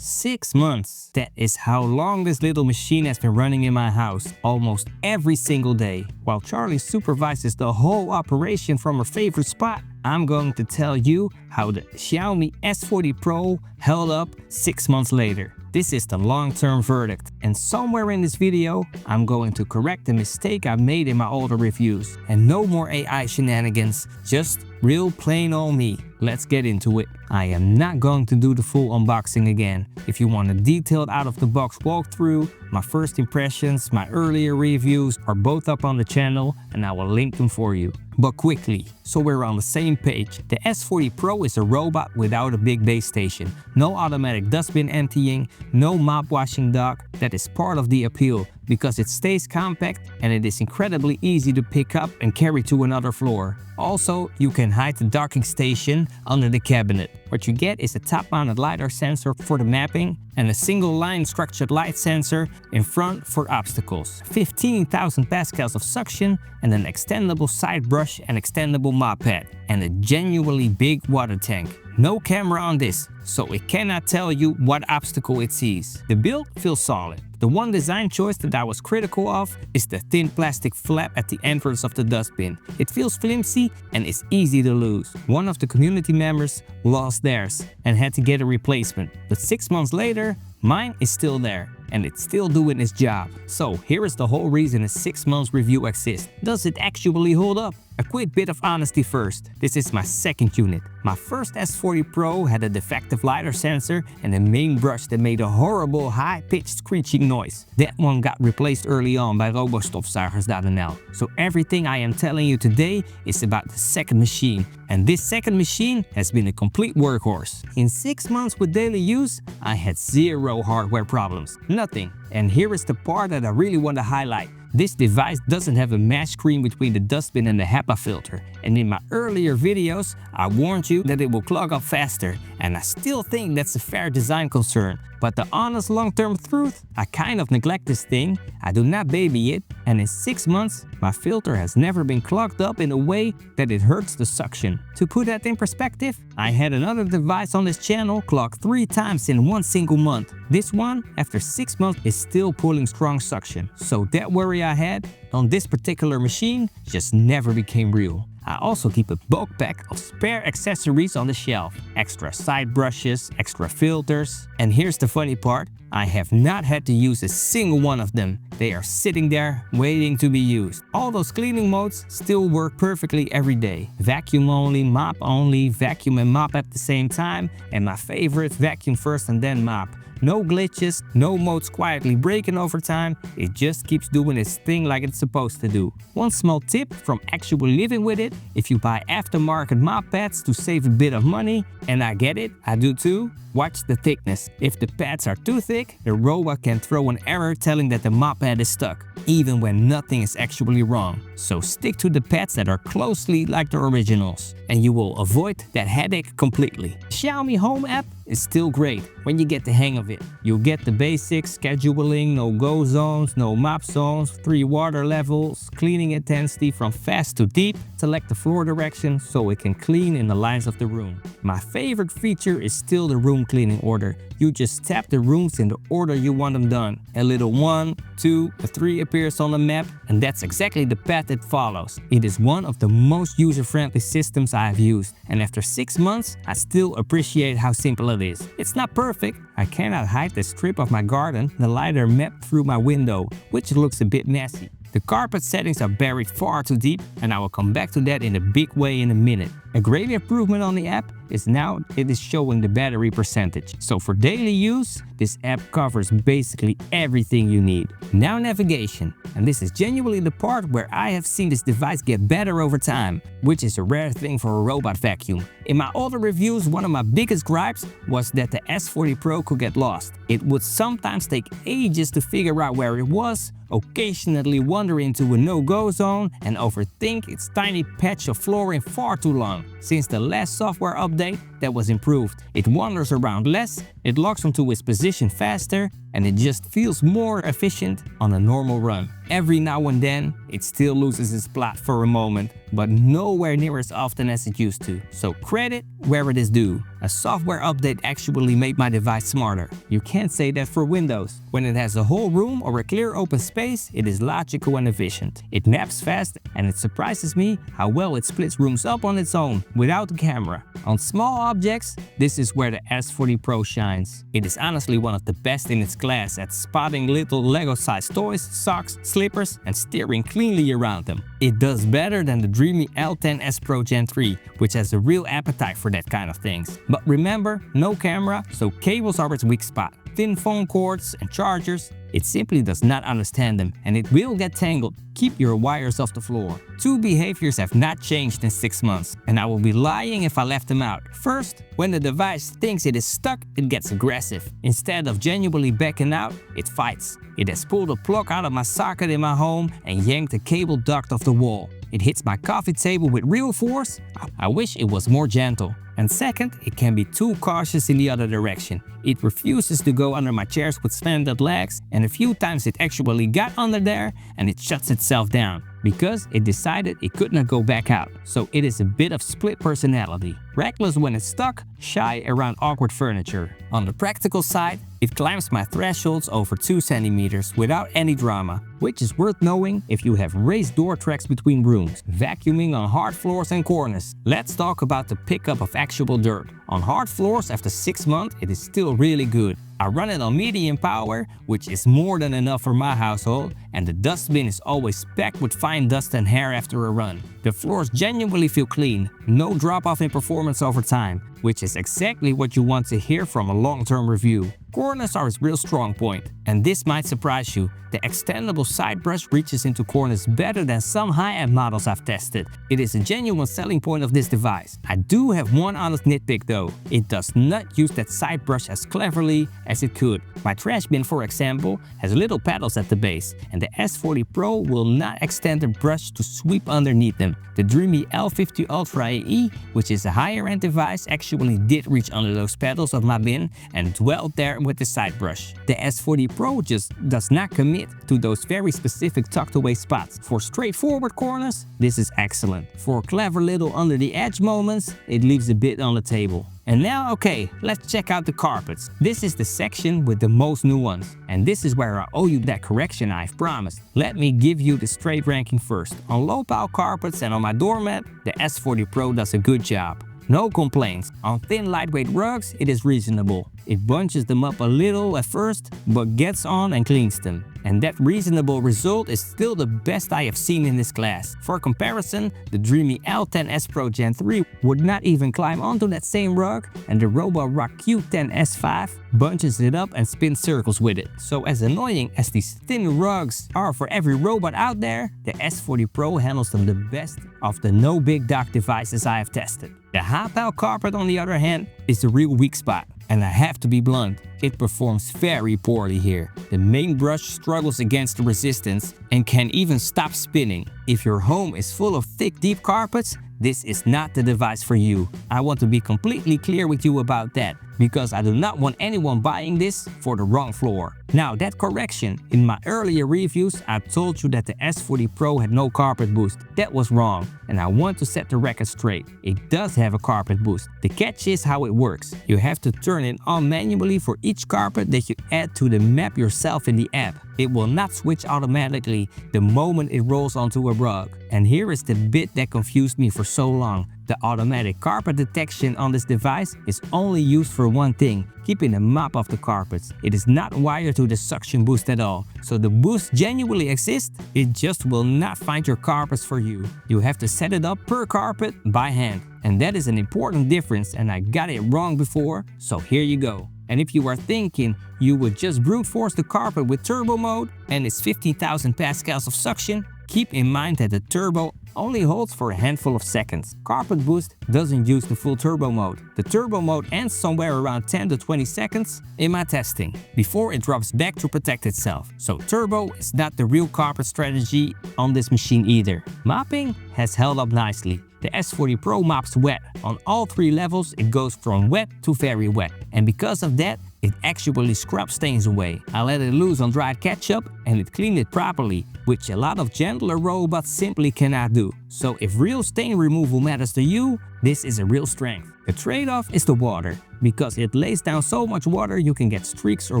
6 months. That is how long this little machine has been running in my house, almost every single day. While Charlie supervises the whole operation from her favorite spot, I'm going to tell you how the Xiaomi S40 Pro held up 6 months later. This is the long-term verdict, and somewhere in this video, I'm going to correct the mistake I made in my older reviews. And no more AI shenanigans, just real plain old me. Let's get into it. I am not going to do the full unboxing again. If you want a detailed out-of-the-box walkthrough, my first impressions, my earlier reviews are both up on the channel, and I will link them for you. But quickly, so we're on the same page. The S40 Pro is a robot without a big base station. No automatic dustbin emptying, no mop washing dock. That is part of the appeal, because it stays compact and it is incredibly easy to pick up and carry to another floor. Also, you can hide the docking station under the cabinet. What you get is a top-mounted LiDAR sensor for the mapping and a single-line structured light sensor in front for obstacles. 15,000 pascals of suction and an extendable side brush and extendable mop pad. And a genuinely big water tank. No camera on this, so it cannot tell you what obstacle it sees. The build feels solid. The one design choice that I was critical of is the thin plastic flap at the entrance of the dustbin. It feels flimsy and is easy to lose. One of the community members lost theirs and had to get a replacement. But 6 months later, mine is still there. And it's still doing its job. So here is the whole reason a 6 months review exists. Does it actually hold up? A quick bit of honesty first. This is my second unit. My first S40 Pro had a defective LiDAR sensor and a main brush that made a horrible high-pitched screeching noise. That one got replaced early on by Robostofzuigers.nl. So everything I am telling you today is about the second machine. And this second machine has been a complete workhorse. In 6 months with daily use, I had zero hardware problems. Nothing. And here is the part that I really want to highlight. This device doesn't have a match screen between the dustbin and the HEPA filter. And in my earlier videos, I warned you that it will clog up faster. And I still think that's a fair design concern. But the honest long-term truth, I kind of neglect this thing. I do not baby it. And in 6 months, my filter has never been clogged up in a way that it hurts the suction. To put that in perspective, I had another device on this channel clog 3 times in one single month. This one, after 6 months, is still pulling strong suction. So that worry I had on this particular machine just never became real. I also keep a bulk pack of spare accessories on the shelf. Extra side brushes, extra filters. And here's the funny part, I have not had to use a single one of them. They are sitting there waiting to be used. All those cleaning modes still work perfectly every day. Vacuum only, vacuum and mop at the same time. And my favorite, vacuum first and then mop. No glitches, no modes quietly breaking over time, it just keeps doing its thing like it's supposed to do. One small tip from actually living with it, if you buy aftermarket mop pads to save a bit of money, and I get it, I do too, watch the thickness. If the pads are too thick, the robot can throw an error telling that the mop pad is stuck, even when nothing is actually wrong. So stick to the pads that are closely like the originals, and you will avoid that headache completely. Xiaomi Home app is still great when you get the hang of it. You'll get the basics, scheduling, no-go zones, no mop zones, 3 water levels, cleaning intensity from fast to deep, select the floor direction so it can clean in the lines of the room. My favorite feature is still the room cleaning order. You just tap the rooms in the order you want them done. A little 1, 2, a 3 appears on the map, and that's exactly the path it follows. It is one of the most user-friendly systems I've used, and after 6 months, I still appreciate how simple it is. It's not perfect. I cannot hide the strip of my garden the LiDAR mapped through my window, which looks a bit messy. The carpet settings are buried far too deep, and I will come back to that in a big way in a minute. A great improvement on the app is now it is showing the battery percentage. So for daily use, this app covers basically everything you need. Now navigation, and this is genuinely the part where I have seen this device get better over time, which is a rare thing for a robot vacuum. In my older reviews, one of my biggest gripes was that the S40 Pro could get lost. It would sometimes take ages to figure out where it was, occasionally wander into a no-go zone, and overthink its tiny patch of flooring far too long. Since the last software update, that was improved. It wanders around less, it locks onto its position faster, and it just feels more efficient on a normal run. Every now and then, it still loses its plot for a moment, but nowhere near as often as it used to. So credit where it is due. A software update actually made my device smarter. You can't say that for Windows. When it has a whole room or a clear open space, it is logical and efficient. It maps fast, and it surprises me how well it splits rooms up on its own, without the camera. On small objects, this is where the S40 Pro shines. It is honestly one of the best in its class at spotting little Lego-sized toys, socks, slippers, and steering cleanly around them. It does better than the dreamy L10S Pro Gen 3, which has a real appetite for that kind of things. But remember, no camera, so cables are its weak spot. Thin phone cords and chargers, it simply does not understand them, and it will get tangled. Keep your wires off the floor. Two behaviors have not changed in 6 months, and I will be lying if I left them out. First, when the device thinks it is stuck, it gets aggressive. Instead of genuinely backing out, it fights. It has pulled a plug out of my socket in my home and yanked a cable duct off the wall. It hits my coffee table with real force. I wish it was more gentle. And second, it can be too cautious in the other direction. It refuses to go under my chairs with slanted legs, and a few times it actually got under there and it shuts itself down because it decided it could not go back out. So it is a bit of split personality. Reckless when it's stuck, shy around awkward furniture. On the practical side, it climbs my thresholds over 2 centimeters without any drama, which is worth knowing if you have raised door tracks between rooms, vacuuming on hard floors and corners. Let's talk about the pickup of actual dirt. On hard floors after 6 months, it is still really good. I run it on medium power, which is more than enough for my household, and the dustbin is always packed with fine dust and hair after a run. The floors genuinely feel clean, no drop-off in performance over time, which is exactly what you want to hear from a long-term review. Corners are its real strong point, and this might surprise you. The extendable side brush reaches into corners better than some high-end models I've tested. It is a genuine selling point of this device. I do have one honest nitpick though. It does not use that side brush as cleverly as it could. My trash bin, for example, has little paddles at the base, and the S40 Pro will not extend the brush to sweep underneath them. The dreamy L50 Ultra AE, which is a higher-end device, actually did reach under those paddles of my bin and dwelled there with the side brush. The S40 Pro just does not commit to those very specific tucked away spots. For straightforward corners, this is excellent. For clever little under the edge moments, it leaves a bit on the table. And now, okay, let's check out the carpets. This is the section with the most nuance, and this is where I owe you that correction I've promised. Let me give you the straight ranking first. On low-pile carpets and on my doormat, the S40 Pro does a good job. No complaints. On thin lightweight rugs, it is reasonable. It bunches them up a little at first, but gets on and cleans them. And that reasonable result is still the best I have seen in this class. For comparison, the dreamy L10S Pro Gen 3 would not even climb onto that same rug, and the Roborock Q10S5 bunches it up and spins circles with it. So as annoying as these thin rugs are for every robot out there, the S40 Pro handles them the best of the no big dock devices I have tested. The high-pile carpet, on the other hand, is the real weak spot. And I have to be blunt, it performs very poorly here. The main brush struggles against the resistance and can even stop spinning. If your home is full of thick, deep carpets, this is not the device for you. I want to be completely clear with you about that, because I do not want anyone buying this for the wrong floor. Now, that correction, in my earlier reviews I told you that the S40 Pro had no carpet boost. That was wrong, and I want to set the record straight. It does have a carpet boost. The catch is how it works. You have to turn it on manually for each carpet that you add to the map yourself in the app. It will not switch automatically the moment it rolls onto a rug. And here is the bit that confused me for so long. The automatic carpet detection on this device is only used for one thing, keeping a mop off the carpets. It is not wired to the suction boost at all. So the boost genuinely exists, it just will not find your carpets for you. You have to set it up per carpet by hand. And that is an important difference, and I got it wrong before, so here you go. And if you are thinking you would just brute force the carpet with turbo mode and its 15,000 pascals of suction, keep in mind that the turbo only holds for a handful of seconds. Carpet Boost doesn't use the full turbo mode. The turbo mode ends somewhere around 10 to 20 seconds in my testing, before it drops back to protect itself. So turbo is not the real carpet strategy on this machine either. Mopping has held up nicely. The S40 Pro mops wet. On all 3 levels, it goes from wet to very wet. And because of that, It actually scrubs stains away. I let it loose on dried ketchup and it cleaned it properly, which a lot of gentler robots simply cannot do. So if real stain removal matters to you, this is a real strength. The trade-off is the water. Because it lays down so much water, you can get streaks or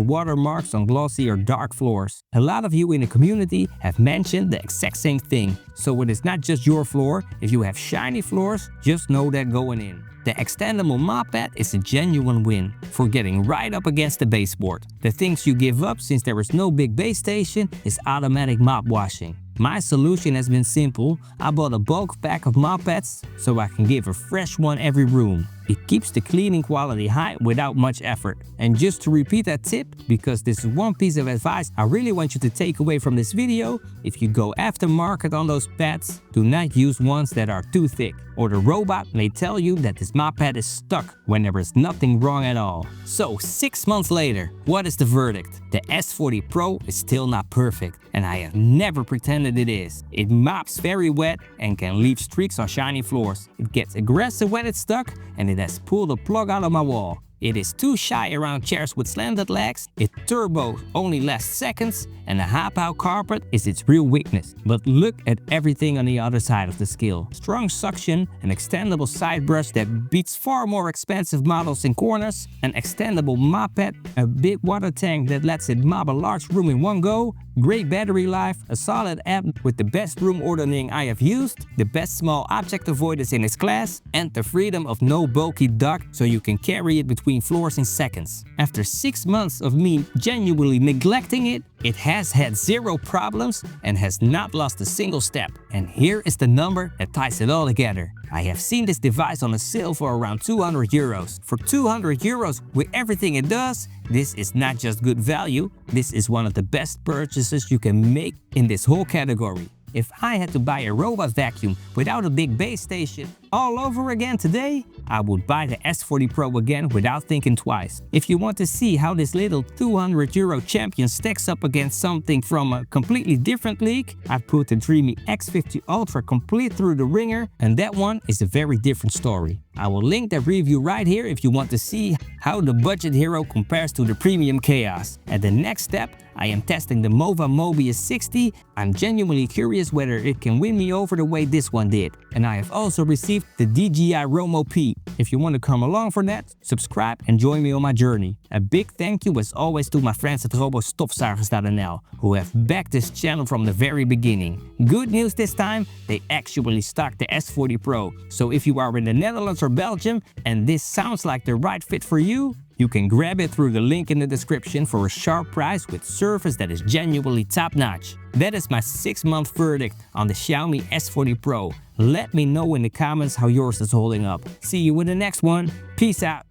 watermarks on glossy or dark floors. A lot of you in the community have mentioned the exact same thing. So it is not just your floor. If you have shiny floors, just know that going in. The extendable mop pad is a genuine win for getting right up against the baseboard. The things you give up since there is no big base station is automatic mop washing. My solution has been simple. I bought a bulk pack of mop pads so I can give a fresh one every room. It keeps the cleaning quality high without much effort. And just to repeat that tip, because this is one piece of advice I really want you to take away from this video, if you go aftermarket on those pads, do not use ones that are too thick, or the robot may tell you that this mop pad is stuck when there is nothing wrong at all. So 6 months later, what is the verdict? The S40 Pro is still not perfect, and I have never pretended it is. It mops very wet and can leave streaks on shiny floors. It gets aggressive when it's stuck, and it has pulled the plug out of my wall. It is too shy around chairs with slanted legs, its turbo only lasts seconds, and the hop-out carpet is its real weakness. But look at everything on the other side of the scale. Strong suction, an extendable side brush that beats far more expensive models in corners, an extendable mop pad, a big water tank that lets it mop a large room in one go, great battery life, a solid app with the best room ordering I have used, the best small object avoidance in its class, and the freedom of no bulky dock so you can carry it between floors in seconds. After 6 months of me genuinely neglecting it, it has had 0 problems and has not lost a single step. And here is the number that ties it all together. I have seen this device on a sale for around 200 euros. For 200 euros with everything it does, this is not just good value, this is one of the best purchases you can make in this whole category. If I had to buy a robot vacuum without a big base station all over again today, I would buy the S40 Pro again without thinking twice. If you want to see how this little 200 euro champion stacks up against something from a completely different league, I've put the Dreamy X50 Ultra complete through the ringer, and that one is a very different story. I will link that review right here if you want to see how the budget hero compares to the premium chaos. At the next step, I am testing the Mova Mobius 60. I'm genuinely curious whether it can win me over the way this one did. And I have also received the DJI Romo P. If you want to come along for that, subscribe and join me on my journey. A big thank you as always to my friends at Robostofzuigers.nl who have backed this channel from the very beginning. Good news this time, they actually stock the S40 Pro. So if you are in the Netherlands or Belgium and this sounds like the right fit for you, you can grab it through the link in the description for a sharp price with service that is genuinely top-notch. That is my 6-month verdict on the Xiaomi S40 Pro. Let me know in the comments how yours is holding up. See you in the next one. Peace out.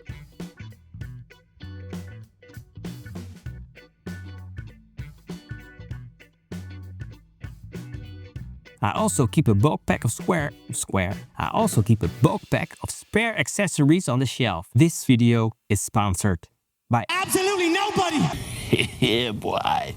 I also keep a bulk pack of I also keep a bulk pack of spare accessories on the shelf. This video is sponsored by absolutely nobody. Yeah, boy.